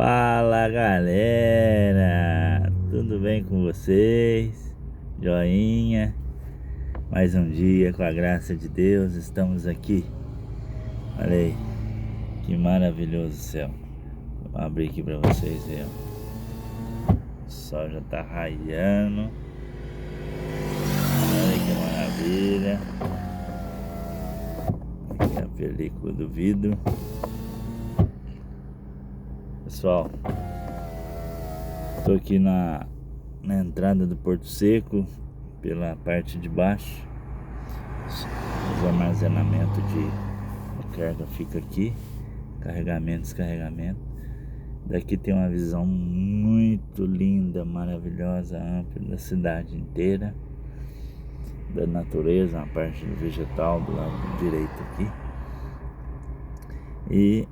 Fala galera, tudo bem com vocês? Joinha, mais um dia com a graça de Deus, estamos aqui. Olha aí, que maravilhoso céu. Vou abrir aqui pra vocês verem. O sol já tá raiando. Olha que maravilha. Aqui é a película do vidro. Pessoal, estou aqui na entrada do Porto Seco, pela parte de baixo. Os armazenamentos de carga fica aqui, carregamento, descarregamento. Daqui tem uma visão muito linda, maravilhosa, ampla da cidade inteira, da natureza, a parte do vegetal do lado direito aqui. E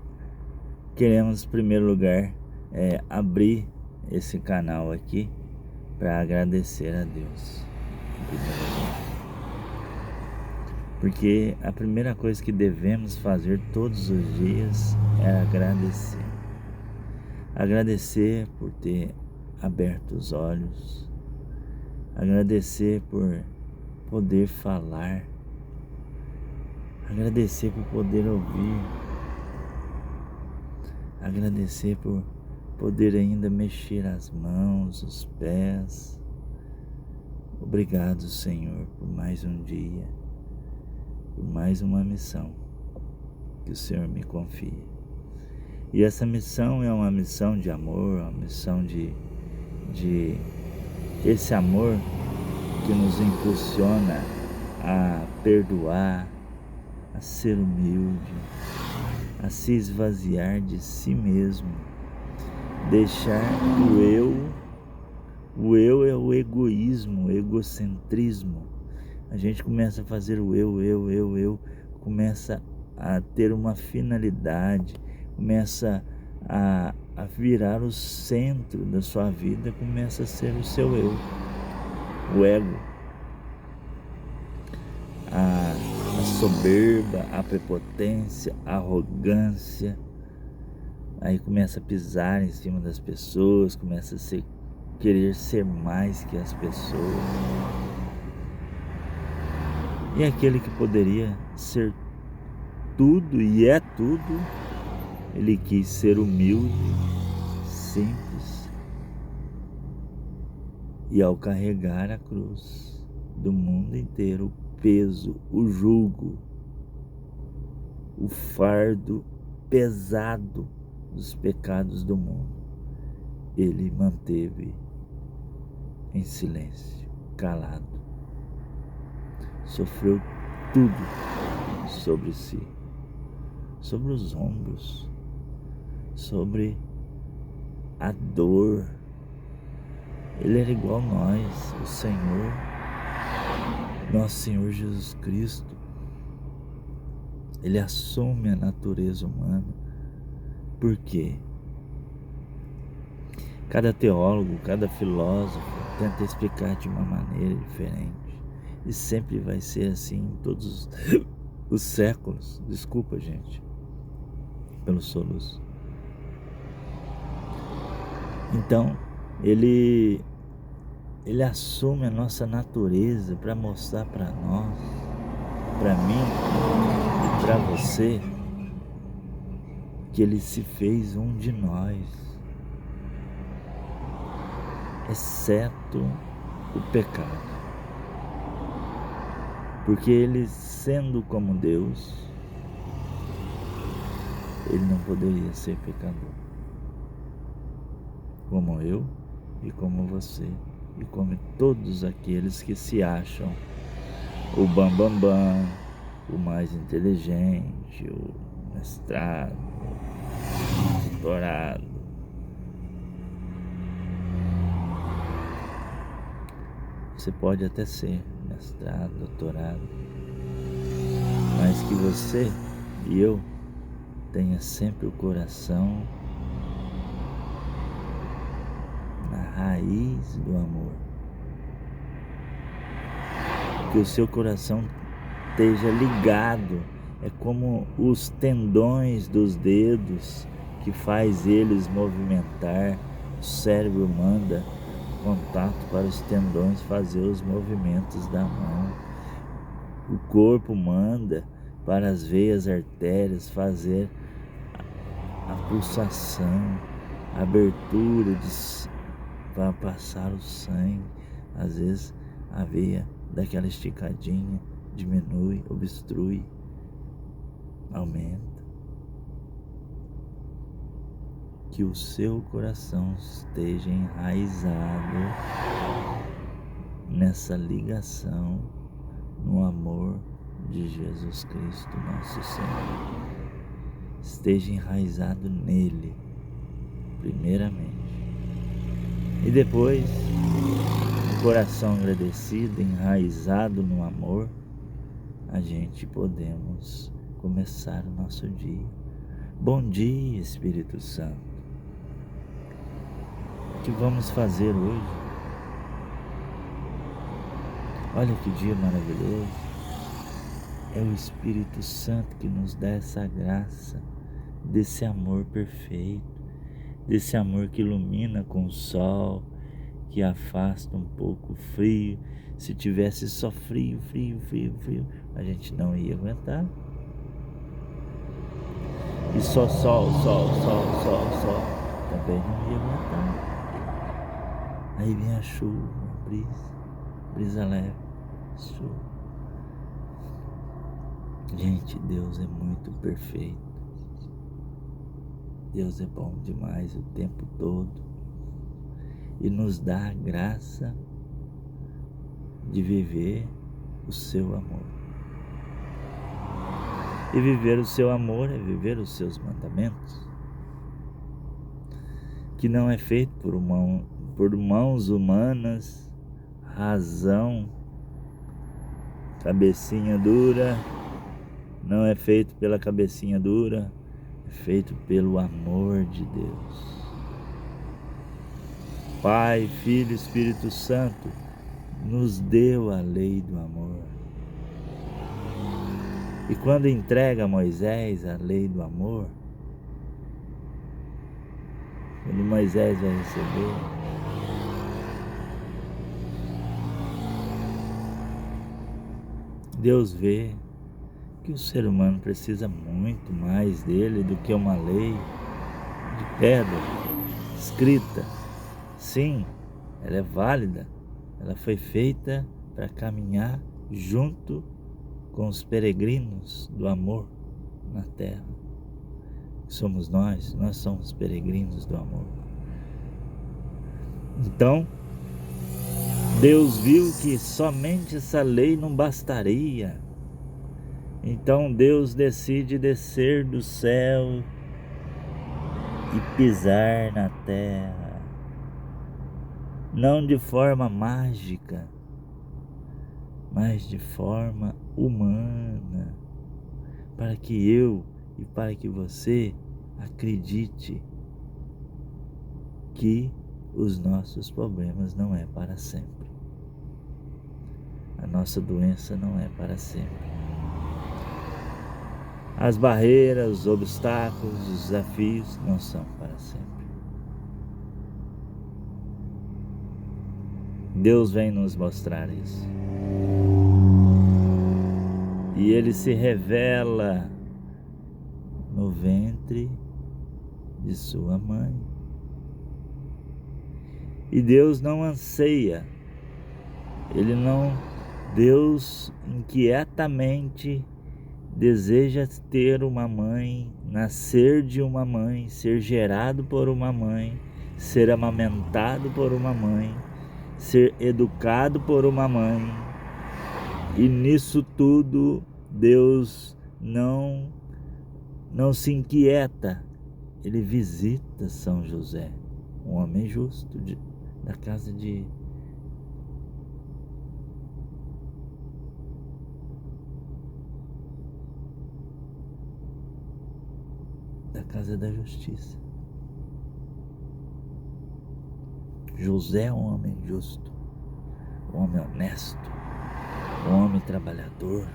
queremos, em primeiro lugar, abrir esse canal aqui para agradecer a Deus, porque a primeira coisa que devemos fazer todos os dias é agradecer. Agradecer por ter aberto os olhos, agradecer por poder falar, agradecer por poder ouvir, agradecer por poder ainda mexer as mãos, os pés. Obrigado, Senhor, por mais um dia, por mais uma missão que o Senhor me confia. E essa missão é uma missão de amor, uma missão de esse amor que nos impulsiona a perdoar, a ser humilde, a se esvaziar de si mesmo, deixar o eu é o egoísmo, o egocentrismo. A gente começa a fazer o eu, começa a ter uma finalidade, começa a virar o centro da sua vida, começa a ser o seu eu, o ego, a soberba, a prepotência, a arrogância. Aí começa a pisar em cima das pessoas, começa a querer ser mais que as pessoas. E aquele que poderia ser tudo e é tudo, ele quis ser humilde, simples. E ao carregar a cruz do mundo inteiro, o peso, o jugo, o fardo pesado dos pecados do mundo, ele manteve em silêncio, calado. Sofreu tudo sobre si, sobre os ombros, sobre a dor. Ele era igual a nós, o Senhor, nosso Senhor Jesus Cristo. Ele assume a natureza humana. Por quê? Cada teólogo, cada filósofo tenta explicar de uma maneira diferente. E sempre vai ser assim em todos os séculos. Desculpa, gente, pelo soluço. Então, ele assume a nossa natureza para mostrar para nós, para mim e para você, que ele se fez um de nós, exceto o pecado. Porque ele, sendo como Deus, ele não poderia ser pecador, como eu e como você e como todos aqueles que se acham o bambambam, o mais inteligente, o mestrado, o doutorado. Você pode até ser mestrado, doutorado, mas que você e eu tenha sempre o coração na raiz do amor. Que o seu coração esteja ligado, é como os tendões dos dedos que faz eles movimentar. O cérebro manda contato para os tendões fazer os movimentos da mão. O corpo manda para as veias, artérias fazer a pulsação, a abertura para passar o sangue. Às vezes a veia dá aquela esticadinha, diminui, obstrui, aumenta. Que o seu coração esteja enraizado nessa ligação, no amor de Jesus Cristo, nosso Senhor. Esteja enraizado nele, primeiramente. E depois, o coração agradecido, enraizado no amor, a gente podemos começar o nosso dia. Bom dia, Espírito Santo. O que vamos fazer hoje? Olha que dia maravilhoso. É o Espírito Santo que nos dá essa graça, desse amor perfeito, desse amor que ilumina com o sol, que afasta um pouco o frio. Se tivesse só frio, a gente não ia aguentar. E só sol, também não ia aguentar. Aí vem a chuva, brisa leve, chuva. Gente, Deus é muito perfeito. Deus é bom demais o tempo todo. E nos dá a graça de viver o seu amor. E viver o seu amor é viver os seus mandamentos, que não é feito por mãos humanas, razão, cabecinha dura. Não é feito pela cabecinha dura, é feito pelo amor de Deus. Pai, Filho e Espírito Santo nos deu a lei do amor. E quando entrega a Moisés a lei do amor, quando Moisés vai receber, Deus vê que o ser humano precisa muito mais dele do que uma lei de pedra, escrita. Sim, ela é válida, ela foi feita para caminhar junto com os peregrinos do amor na terra. Somos nós somos peregrinos do amor. Então, Deus viu que somente essa lei não bastaria. Então Deus decide descer do céu e pisar na terra, não de forma mágica, mas de forma humana, para que eu e para que você acredite que os nossos problemas não é para sempre. A nossa doença não é para sempre. As barreiras, os obstáculos, os desafios não são para sempre. Deus vem nos mostrar isso. E Ele se revela no ventre de sua mãe. E Deus não anseia, Deus inquietamente deseja ter uma mãe, nascer de uma mãe, ser gerado por uma mãe, ser amamentado por uma mãe, ser educado por uma mãe. E nisso tudo Deus não se inquieta. Ele visita São José, um homem justo da casa da justiça. José é um homem justo, um homem honesto, um homem trabalhador,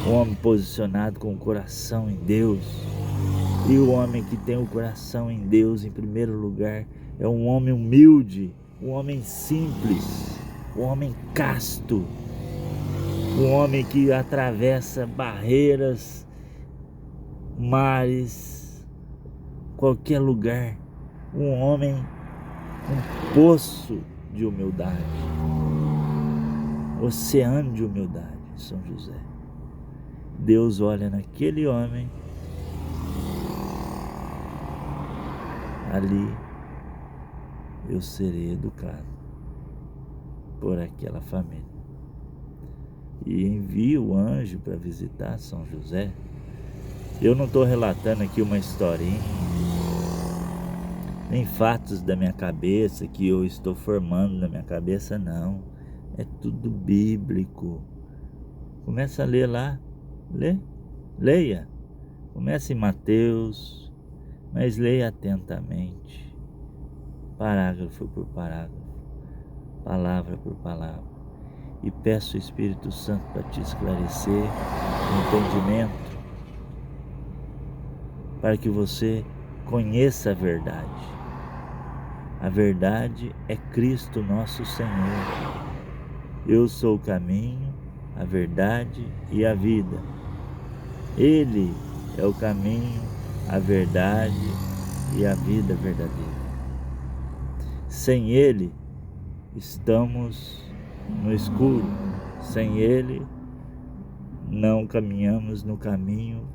um homem posicionado com o coração em Deus. E o homem que tem o coração em Deus em primeiro lugar é um homem humilde, um homem simples, um homem casto, um homem que atravessa barreiras, mares, qualquer lugar. Um homem, um poço de humildade, oceano de humildade, São José. Deus olha naquele homem, ali eu serei educado por aquela família. E envia o anjo para visitar São José. Eu não estou relatando aqui uma historinha, nem fatos da minha cabeça que eu estou formando na minha cabeça, não. É tudo bíblico. Começa a ler lá. Leia. Comece em Mateus, mas leia atentamente, parágrafo por parágrafo, palavra por palavra, e peço ao Espírito Santo para te esclarecer o entendimento, para que você conheça a verdade. A verdade é Cristo nosso Senhor. Eu sou o caminho, a verdade e a vida. Ele é o caminho, a verdade e a vida verdadeira. Sem Ele, estamos no escuro. Sem Ele, não caminhamos no caminho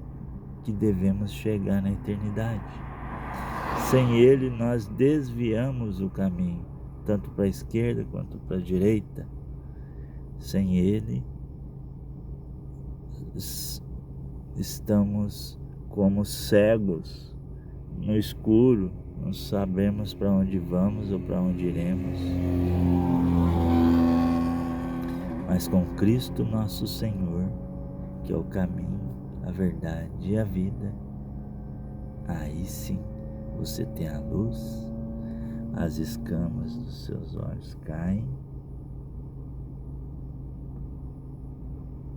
que devemos chegar na eternidade. Sem Ele, nós desviamos o caminho, tanto para a esquerda quanto para a direita. Sem Ele, estamos como cegos no escuro, não sabemos para onde vamos ou para onde iremos. Mas com Cristo nosso Senhor, que é o caminho, a verdade e a vida, aí sim você tem a luz, as escamas dos seus olhos caem.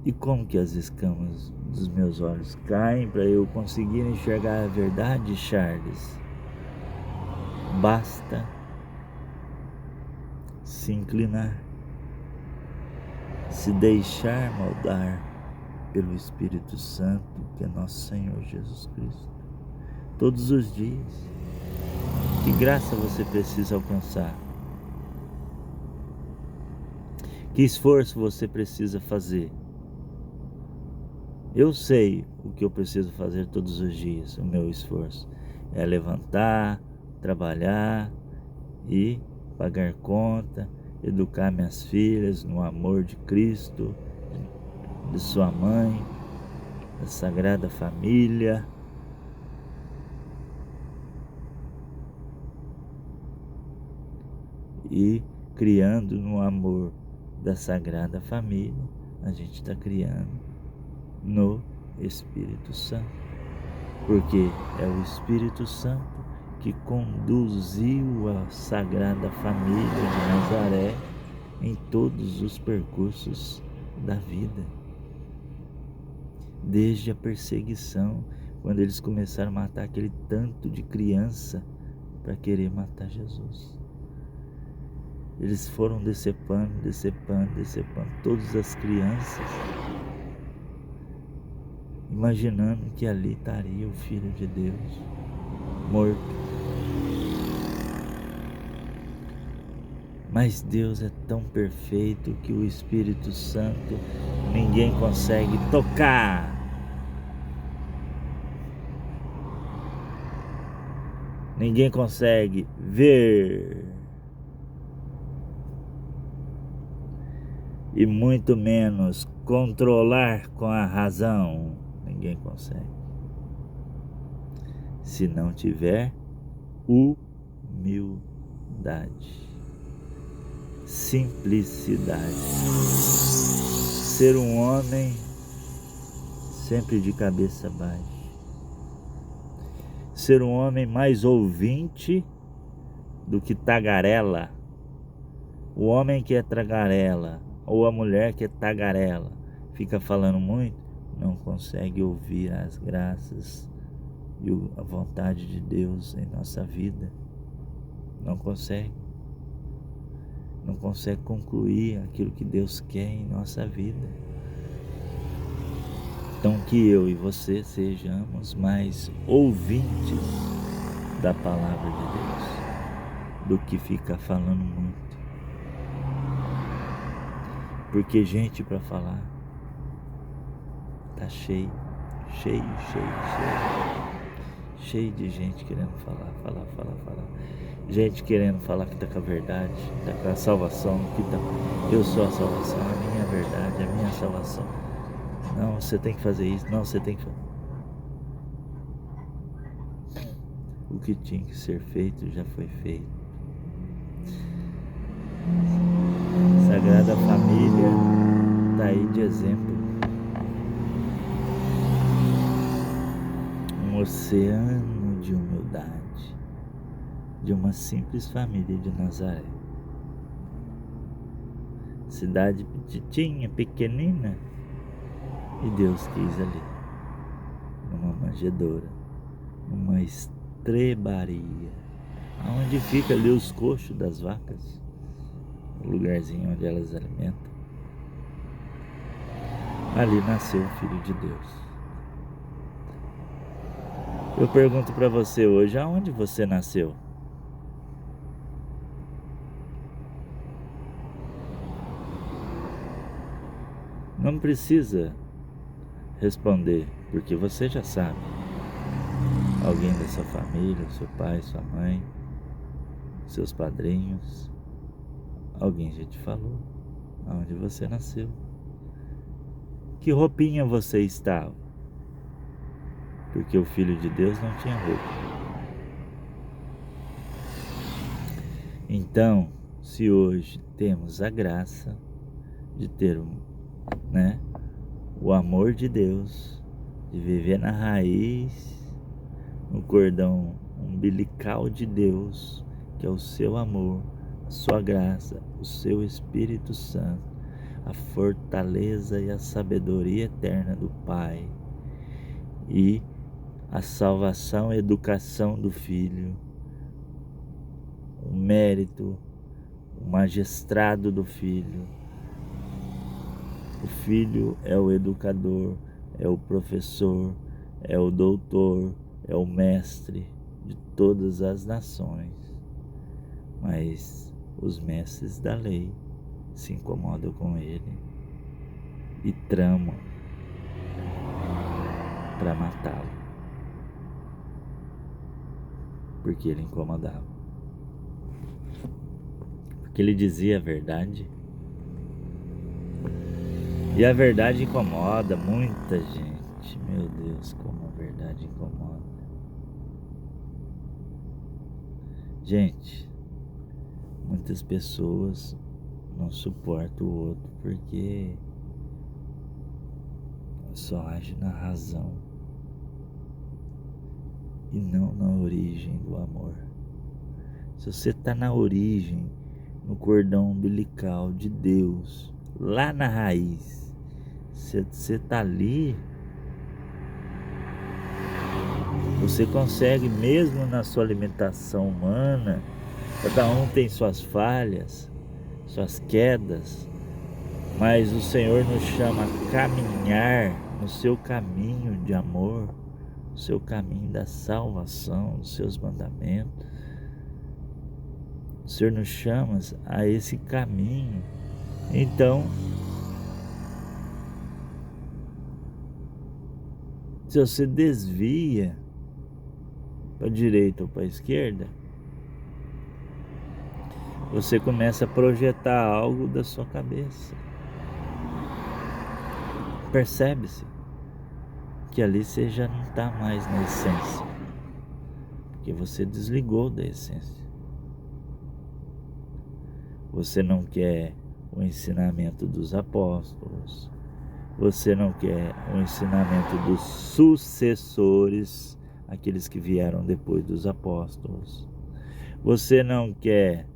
E como que as escamas dos meus olhos caem para eu conseguir enxergar a verdade, Charles? Basta se inclinar, se deixar moldar pelo Espírito Santo, que é nosso Senhor Jesus Cristo, todos os dias. Que graça você precisa alcançar? Que esforço você precisa fazer? Eu sei o que eu preciso fazer todos os dias. O meu esforço é levantar, trabalhar e pagar conta, educar minhas filhas no amor de Cristo, de sua mãe, da Sagrada Família. E criando no amor da Sagrada Família, a gente está criando no Espírito Santo, porque é o Espírito Santo que conduziu a Sagrada Família de Nazaré em todos os percursos da vida, desde a perseguição, quando eles começaram a matar aquele tanto de criança para querer matar Jesus. Eles foram decepando todas as crianças, imaginando que ali estaria o Filho de Deus, morto. Mas Deus é tão perfeito que o Espírito Santo ninguém consegue tocar. Ninguém consegue ver. E muito menos controlar com a razão. Ninguém consegue. Se não tiver humildade, simplicidade. Ser um homem sempre de cabeça baixa. Ser um homem mais ouvinte do que tagarela. O homem que é tagarela, ou a mulher que é tagarela, fica falando muito, não consegue ouvir as graças e a vontade de Deus em nossa vida. Não consegue. Não consegue concluir aquilo que Deus quer em nossa vida. Então que eu e você sejamos mais ouvintes da palavra de Deus do que ficar falando muito. Porque gente para falar tá cheio de gente querendo falar. Gente querendo falar que tá com a verdade, tá com a salvação, que tá, eu sou a salvação, a minha verdade, a minha salvação. Não, você tem que fazer isso, não, você tem que fazer. O que tinha que ser feito já foi feito. Sagrada Família tá aí de exemplo. Um oceano de humildade de uma simples família de Nazaré. Cidade petitinha, pequenina, e Deus quis ali, numa manjedoura, numa estrebaria, onde fica ali os coxos das vacas, o lugarzinho onde elas alimentam. Ali nasceu o Filho de Deus. Eu pergunto para você hoje, aonde você nasceu? Não precisa responder, porque você já sabe. Alguém da sua família, seu pai, sua mãe, seus padrinhos, alguém já te falou aonde você nasceu. Que roupinha você estava? Porque o Filho de Deus não tinha roupa. Então, se hoje temos a graça de ter o amor de Deus, de viver na raiz, no cordão umbilical de Deus, que é o seu amor, a sua graça, o seu Espírito Santo, a fortaleza e a sabedoria eterna do Pai, e a salvação e educação do Filho, o mérito, o magistrado do Filho. O Filho é o educador, é o professor, é o doutor, é o mestre de todas as nações. Mas os mestres da lei se incomodam com ele e tramam para matá-lo, porque ele incomodava, porque ele dizia a verdade. E a verdade incomoda muita gente. Meu Deus, como a verdade incomoda. Gente, muitas pessoas não suportam o outro porque só age na razão e não na origem do amor. Se você está na origem, no cordão umbilical de Deus, lá na raiz, você está ali, você consegue, mesmo na sua alimentação humana, cada um tem suas falhas, suas quedas, mas o Senhor nos chama a caminhar no seu caminho de amor, no seu caminho da salvação, nos seus mandamentos. O Senhor nos chama a esse caminho. Então, se você desvia para a direita ou para a esquerda, você começa a projetar algo da sua cabeça. Percebe-se que ali você já não está mais na essência, porque você desligou da essência. Você não quer o ensinamento dos apóstolos, você não quer o ensinamento dos sucessores, aqueles que vieram depois dos apóstolos. Você não quer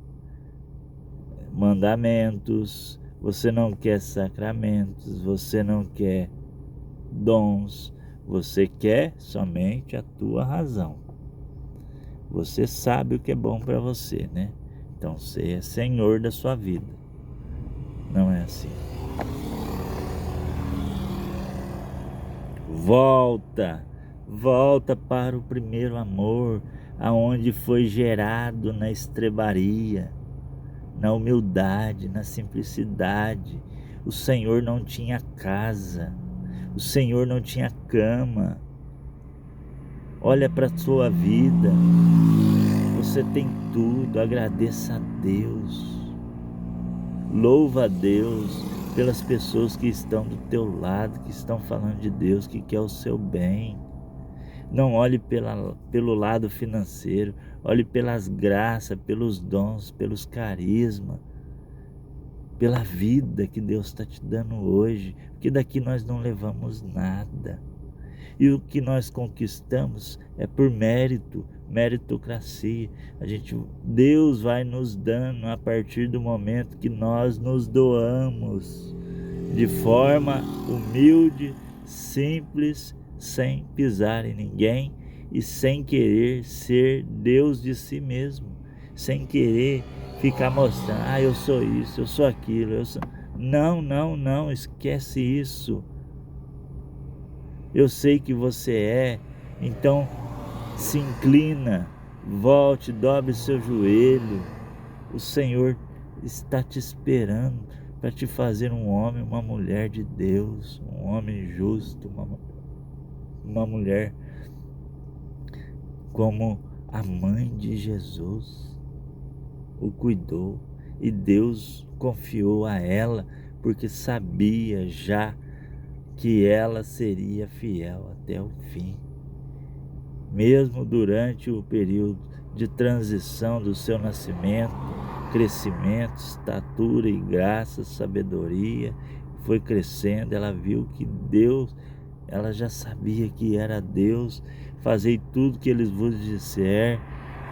mandamentos, você não quer sacramentos, você não quer dons, Você quer somente a tua razão. Você sabe o que é bom para você, né? Então você é senhor da sua vida. Não é assim. Volta para o primeiro amor, aonde foi gerado na estrebaria, na humildade, na simplicidade. O Senhor não tinha casa, o Senhor não tinha cama. Olha para a sua vida, você tem tudo, agradeça a Deus. Louva a Deus pelas pessoas que estão do teu lado, que estão falando de Deus, que quer o seu bem. Não olhe pelo lado financeiro, olhe pelas graças, pelos dons, pelos carismas, pela vida que Deus está te dando hoje, porque daqui nós não levamos nada. E o que nós conquistamos é por mérito, meritocracia. Deus vai nos dando a partir do momento que nós nos doamos de forma humilde, simples, sem pisar em ninguém e sem querer ser Deus de si mesmo, sem querer ficar mostrando, eu sou isso, eu sou aquilo, eu sou... Não, esquece isso. Eu sei que você é, então se inclina, volte, dobre seu joelho. O Senhor está te esperando para te fazer um homem, uma mulher de Deus, um homem justo, uma mulher como a mãe de Jesus o cuidou, e Deus confiou a ela porque sabia já que ela seria fiel até o fim. Mesmo durante o período de transição do seu nascimento, crescimento, estatura e graça, sabedoria, foi crescendo, ela viu que Deus, ela já sabia que era Deus. Fazei tudo que eles vos disser,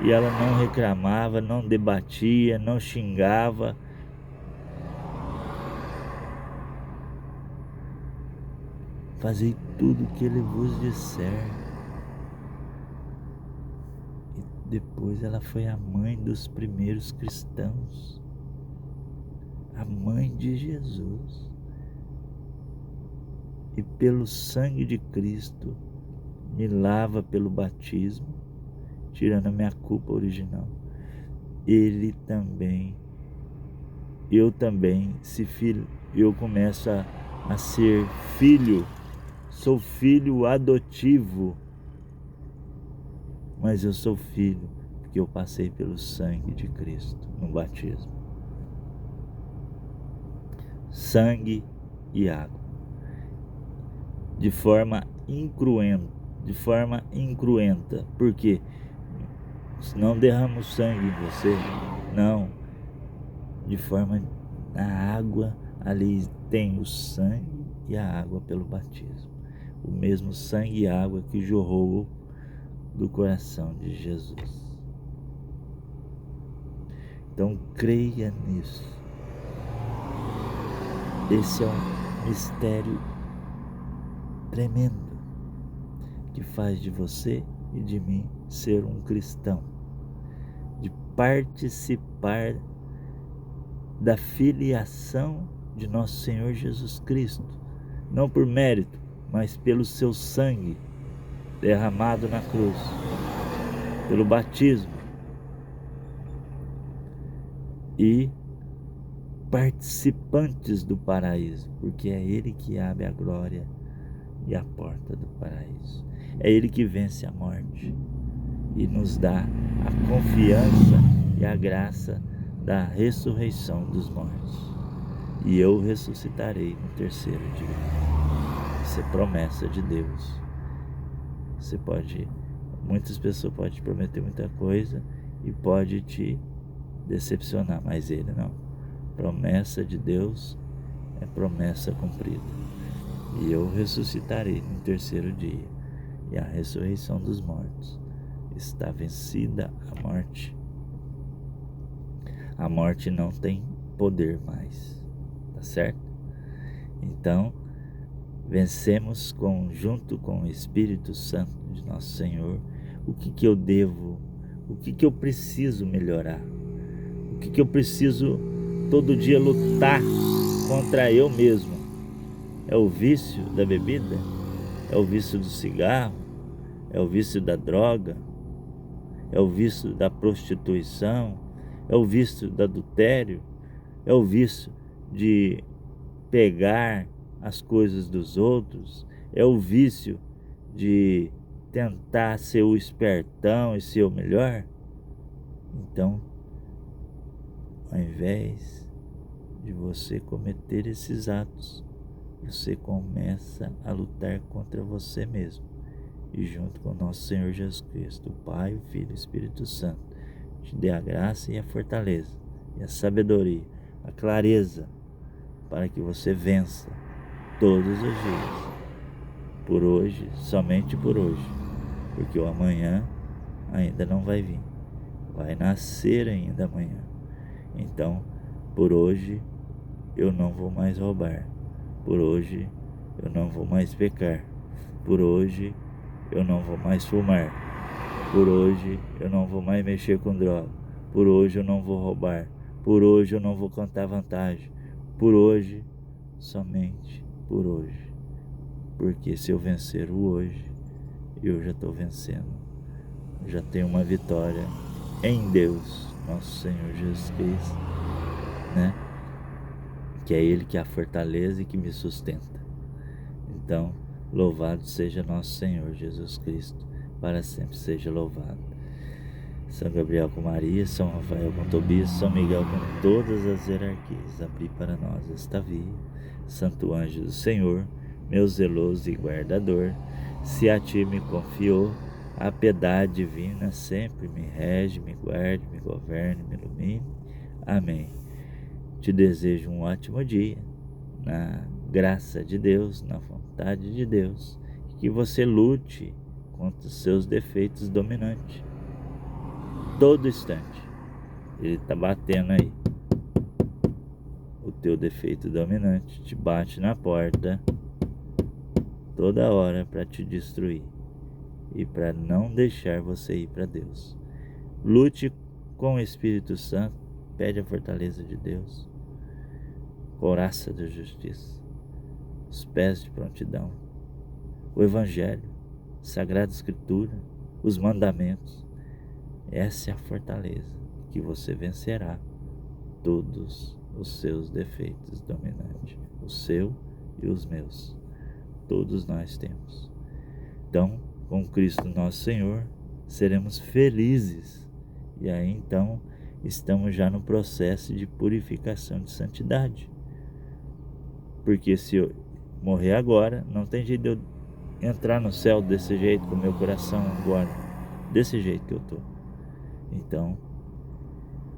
e ela não reclamava, não debatia, não xingava. Fazei tudo que ele vos disser. E depois ela foi a mãe dos primeiros cristãos, a mãe de Jesus. E pelo sangue de Cristo me lava pelo batismo, tirando a minha culpa original. Ele também, eu também, se filho, eu começo a ser filho. Sou filho adotivo, mas eu sou filho porque eu passei pelo sangue de Cristo no batismo. Sangue e água. De forma incruenta. Por quê? Não derrama o sangue em você, não. De forma, a água, ali tem o sangue e a água pelo batismo. O mesmo sangue e água que jorrou do coração de Jesus. Então creia nisso. Esse é um mistério tremendo que faz de você e de mim ser um cristão, de participar da filiação de nosso Senhor Jesus Cristo, não por mérito, mas pelo seu sangue derramado na cruz, pelo batismo, e participantes do paraíso, porque é Ele que abre a glória e a porta do paraíso. É Ele que vence a morte e nos dá a confiança e a graça da ressurreição dos mortos. E eu ressuscitarei no terceiro dia. Isso é promessa de Deus. Muitas pessoas podem te prometer muita coisa e pode te decepcionar, mas Ele não. Promessa de Deus é promessa cumprida. E eu ressuscitarei no terceiro dia. E a ressurreição dos mortos. Está vencida a morte. A morte não tem poder mais. Tá certo? Então, Vencemos junto com o Espírito Santo de nosso Senhor. O que eu devo, o que eu preciso melhorar, o que eu preciso todo dia lutar contra eu mesmo. É o vício da bebida? É o vício do cigarro? É o vício da droga? É o vício da prostituição? É o vício do adultério? É o vício de pegar as coisas dos outros? É o vício de tentar ser o espertão e ser o melhor? Então, ao invés de você cometer esses atos, você começa a lutar contra você mesmo. E junto com nosso Senhor Jesus Cristo, o Pai, o Filho e o Espírito Santo, te dê a graça e a fortaleza, e a sabedoria, a clareza, para que você vença todos os dias, por hoje, somente por hoje, porque o amanhã ainda não vai vir, vai nascer ainda amanhã. Então, por hoje eu não vou mais roubar, por hoje eu não vou mais pecar, por hoje eu não vou mais fumar, por hoje eu não vou mais mexer com droga, por hoje eu não vou roubar, por hoje eu não vou contar vantagem, por hoje, somente por hoje. Porque se eu vencer o hoje, eu já estou vencendo, já tenho uma vitória em Deus, nosso Senhor Jesus Cristo, né? Que é Ele que é a fortaleza e que me sustenta. Então, louvado seja nosso Senhor Jesus Cristo, para sempre seja louvado. São Gabriel com Maria, São Rafael com Tobias, São Miguel com todas as hierarquias, abri para nós esta via. Santo anjo do Senhor, meu zeloso e guardador, se a ti me confiou, a piedade divina sempre me rege, me guarde, me governe, me ilumine. Amém. Te desejo um ótimo dia, na graça de Deus, na vontade de Deus, que você lute contra os seus defeitos dominantes. Todo instante, ele está batendo aí. O teu defeito dominante te bate na porta toda hora para te destruir e para não deixar você ir para Deus. Lute com o Espírito Santo, pede a fortaleza de Deus, couraça da justiça, os pés de prontidão, o Evangelho, Sagrada Escritura, os mandamentos. Essa é a fortaleza que você vencerá todos os seus defeitos dominantes, o seu e os meus. Todos nós temos. Então, com Cristo nosso Senhor, seremos felizes. E aí então, estamos já no processo de purificação de santidade. Porque se eu morrer agora, não tem jeito de eu entrar no céu desse jeito, com o meu coração agora, desse jeito que eu estou. Então,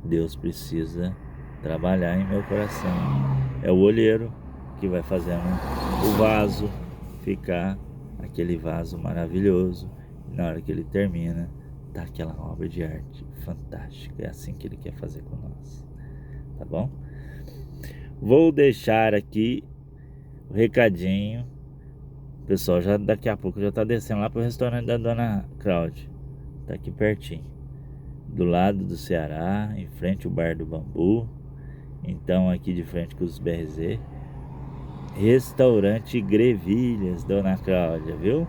Deus precisa trabalhar em meu coração. É o olheiro que vai fazendo o vaso ficar aquele vaso maravilhoso. E na hora que ele termina, tá aquela obra de arte fantástica. É assim que ele quer fazer com nós. Tá bom? Vou deixar aqui o recadinho. O pessoal já daqui a pouco já tá descendo lá pro restaurante da Dona Cláudia. Tá aqui pertinho, do lado do Ceará, em frente ao Bar do Bambu. Então aqui de frente com os BRZ, Restaurante Grevilhas, Dona Cláudia, viu?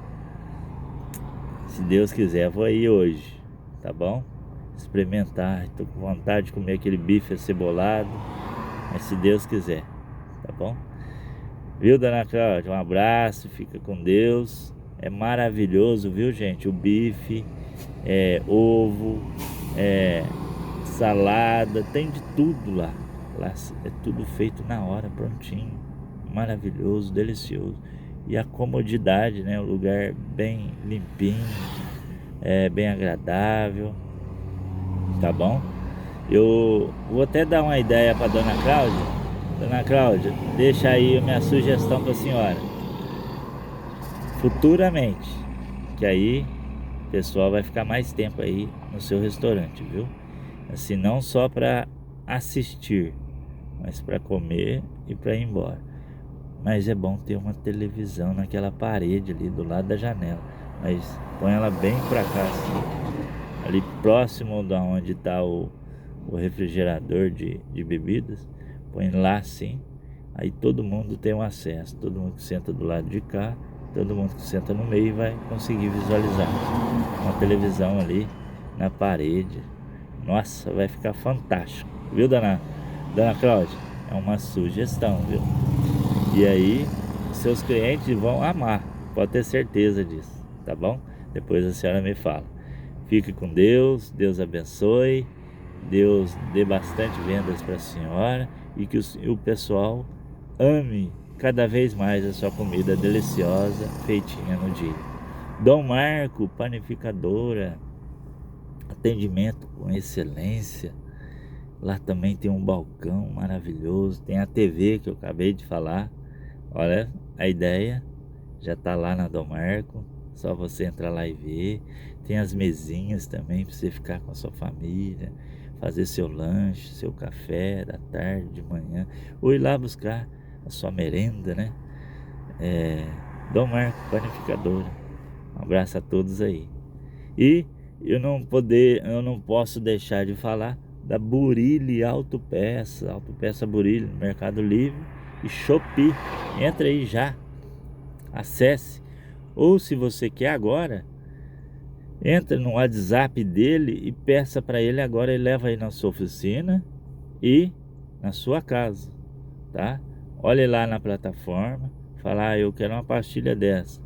Se Deus quiser, vou aí hoje, tá bom? Experimentar, tô com vontade de comer aquele bife acebolado, mas se Deus quiser, tá bom? Viu, Dona Cláudia? Um abraço, fica com Deus. É maravilhoso, viu, gente? O bife, ovo, salada, tem de tudo lá. Lá é tudo feito na hora, prontinho. Maravilhoso, delicioso. E a comodidade, né? O lugar bem limpinho, bem agradável. Tá bom? Eu vou até dar uma ideia para Dona Cláudia. Dona Cláudia, deixa aí a minha sugestão para a senhora. Futuramente, que aí o pessoal vai ficar mais tempo aí no seu restaurante, viu? Assim, não só para assistir, mas para comer e para ir embora. mas é bom ter uma televisão naquela parede ali do lado da janela. Mas põe ela bem pra cá, assim, ali próximo da onde está o refrigerador de bebidas. Põe lá assim, aí todo mundo tem um acesso. Todo mundo que senta do lado de cá, todo mundo que senta no meio vai conseguir visualizar uma televisão ali na parede. Nossa, vai ficar fantástico, viu, dona Cláudia? É uma sugestão, viu? E aí, seus clientes vão amar, pode ter certeza disso, tá bom? Depois a senhora me fala. Fique com Deus, Deus abençoe, Deus dê bastante vendas para a senhora e que o pessoal ame cada vez mais a sua comida deliciosa feitinha no dia. Dom Marco, panificadora, atendimento com excelência. Lá também tem um balcão maravilhoso, tem a TV que eu acabei de falar. Olha, a ideia já tá lá na Dom Marco, só você entrar lá e ver. Tem as mesinhas também para você ficar com a sua família, fazer seu lanche, seu café da tarde, de manhã, ou ir lá buscar a sua merenda, né? Dom Marco, panificadora. Um abraço a todos aí. E eu não posso deixar de falar da Burilli Autopeça Burilli no Mercado Livre e Shopee. Entra aí já, acesse. Ou se você quer agora, entra no WhatsApp dele e peça para ele agora, ele leva aí na sua oficina e na sua casa, tá? Olhe lá na plataforma, fala, eu quero uma pastilha dessa.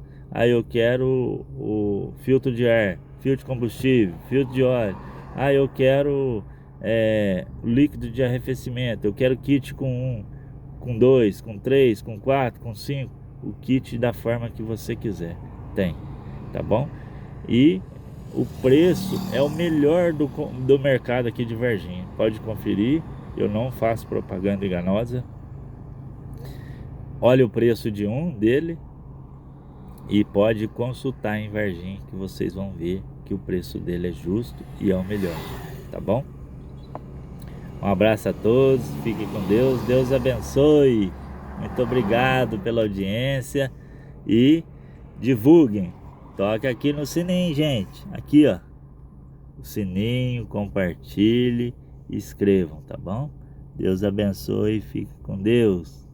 Eu quero o filtro de ar, filtro de combustível, filtro de óleo. Eu quero líquido de arrefecimento. Eu quero kit com 1, com 2, com 3, com 4, com 5. O kit da forma que você quiser. Tem, tá bom? E o preço é o melhor do mercado aqui de Varginha. Pode conferir, eu não faço propaganda enganosa. Olha o preço de um dele e pode consultar em Varginha que vocês vão ver que o preço dele é justo e é o melhor, tá bom? Um abraço a todos, fiquem com Deus, Deus abençoe. Muito obrigado pela audiência e divulguem. Toque aqui no sininho, gente. Aqui, ó, o sininho, compartilhe e inscrevam, tá bom? Deus abençoe, fique com Deus.